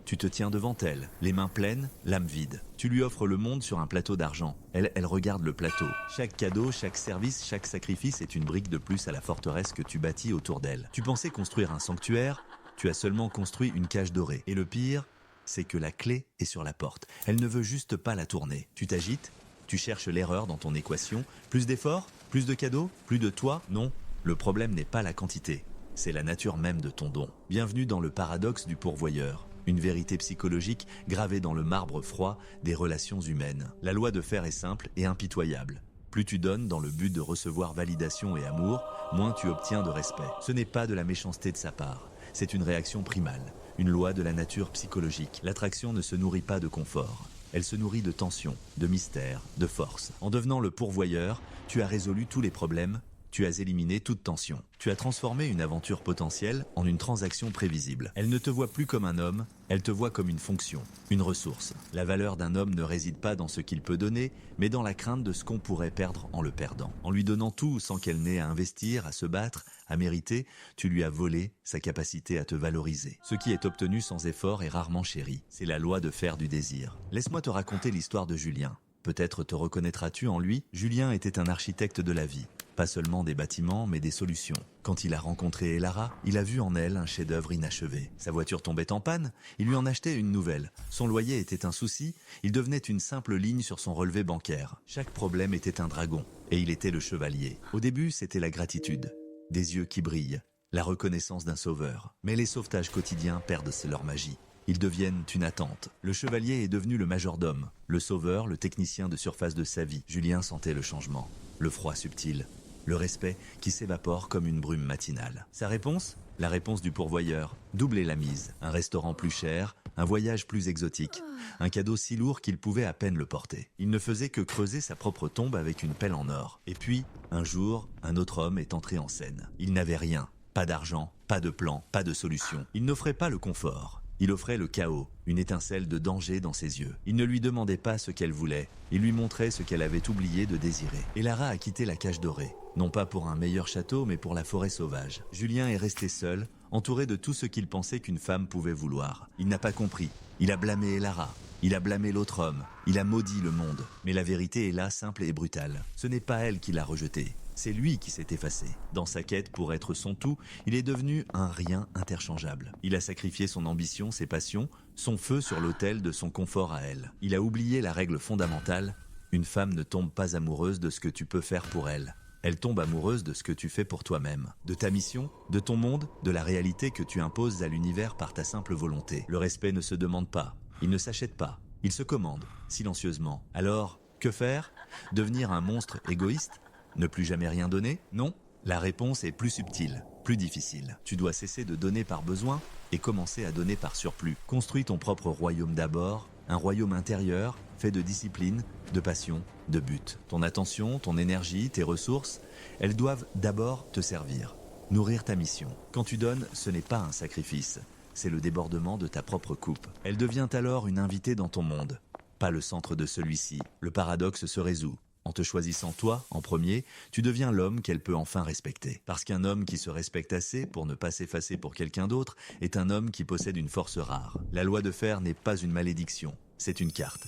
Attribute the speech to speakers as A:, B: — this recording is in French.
A: Tu te tiens devant elle, les mains pleines, l'âme vide. Tu lui offres le monde sur un plateau d'argent. Elle regarde le plateau. Chaque cadeau, chaque service, chaque sacrifice est une brique de plus à la forteresse que tu bâtis autour d'elle. Tu pensais construire un sanctuaire, tu as seulement construit une cage dorée. Et le pire, c'est que la clé est sur la porte. Elle ne veut juste pas la tourner. Tu t'agites, tu cherches l'erreur dans ton équation. Plus d'efforts, plus de cadeaux, plus de toi? Non, le problème n'est pas la quantité. C'est la nature même de ton don. Bienvenue dans le paradoxe du pourvoyeur. Une vérité psychologique gravée dans le marbre froid des relations humaines. La loi de faire est simple et impitoyable. Plus tu donnes dans le but de recevoir validation et amour, moins tu obtiens de respect. Ce n'est pas de la méchanceté de sa part, c'est une réaction primale, une loi de la nature psychologique. L'attraction ne se nourrit pas de confort. Elle se nourrit de tension, de mystère, de force. En devenant le pourvoyeur, tu as résolu tous les problèmes. Tu as éliminé toute tension. Tu as transformé une aventure potentielle en une transaction prévisible. Elle ne te voit plus comme un homme, elle te voit comme une fonction, une ressource. La valeur d'un homme ne réside pas dans ce qu'il peut donner, mais dans la crainte de ce qu'on pourrait perdre en le perdant. En lui donnant tout sans qu'elle n'ait à investir, à se battre, à mériter, tu lui as volé sa capacité à te valoriser. Ce qui est obtenu sans effort est rarement chéri. C'est la loi de faire du désir. Laisse-moi te raconter l'histoire de Julien. Peut-être te reconnaîtras-tu en lui. Julien était un architecte de la vie. Pas seulement des bâtiments, mais des solutions. Quand il a rencontré Elara, il a vu en elle un chef-d'œuvre inachevé. Sa voiture tombait en panne, il lui en achetait une nouvelle. Son loyer était un souci, il devenait une simple ligne sur son relevé bancaire. Chaque problème était un dragon, et il était le chevalier. Au début, c'était la gratitude, des yeux qui brillent, la reconnaissance d'un sauveur. Mais les sauvetages quotidiens perdent leur magie. Ils deviennent une attente. Le chevalier est devenu le majordome, le sauveur, le technicien de surface de sa vie. Julien sentait le changement, le froid subtil, le respect qui s'évapore comme une brume matinale. Sa réponse? La réponse du pourvoyeur. Doubler la mise. Un restaurant plus cher, un voyage plus exotique, un cadeau si lourd qu'il pouvait à peine le porter. Il ne faisait que creuser sa propre tombe avec une pelle en or. Et puis, un jour, un autre homme est entré en scène. Il n'avait rien. Pas d'argent, pas de plan, pas de solution. Il n'offrait pas le confort. Il offrait le chaos, une étincelle de danger dans ses yeux. Il ne lui demandait pas ce qu'elle voulait, il lui montrait ce qu'elle avait oublié de désirer. Elara a quitté la cage dorée, non pas pour un meilleur château, mais pour la forêt sauvage. Julien est resté seul, entouré de tout ce qu'il pensait qu'une femme pouvait vouloir. Il n'a pas compris, il a blâmé Elara, il a blâmé l'autre homme, il a maudit le monde. Mais la vérité est là, simple et brutale. Ce n'est pas elle qui l'a rejeté. C'est lui qui s'est effacé. Dans sa quête pour être son tout, il est devenu un rien interchangeable. Il a sacrifié son ambition, ses passions, son feu sur l'autel de son confort à elle. Il a oublié la règle fondamentale, une femme ne tombe pas amoureuse de ce que tu peux faire pour elle. Elle tombe amoureuse de ce que tu fais pour toi-même, de ta mission, de ton monde, de la réalité que tu imposes à l'univers par ta simple volonté. Le respect ne se demande pas, il ne s'achète pas, il se commande, silencieusement. Alors, que faire? Devenir un monstre égoïste? Ne plus jamais rien donner? Non. La réponse est plus subtile, plus difficile. Tu dois cesser de donner par besoin et commencer à donner par surplus. Construis ton propre royaume d'abord, un royaume intérieur, fait de discipline, de passion, de but. Ton attention, ton énergie, tes ressources, elles doivent d'abord te servir, nourrir ta mission. Quand tu donnes, ce n'est pas un sacrifice, c'est le débordement de ta propre coupe. Elle devient alors une invitée dans ton monde, pas le centre de celui-ci. Le paradoxe se résout. En te choisissant toi, en premier, tu deviens l'homme qu'elle peut enfin respecter. Parce qu'un homme qui se respecte assez pour ne pas s'effacer pour quelqu'un d'autre est un homme qui possède une force rare. La loi de fer n'est pas une malédiction, c'est une carte.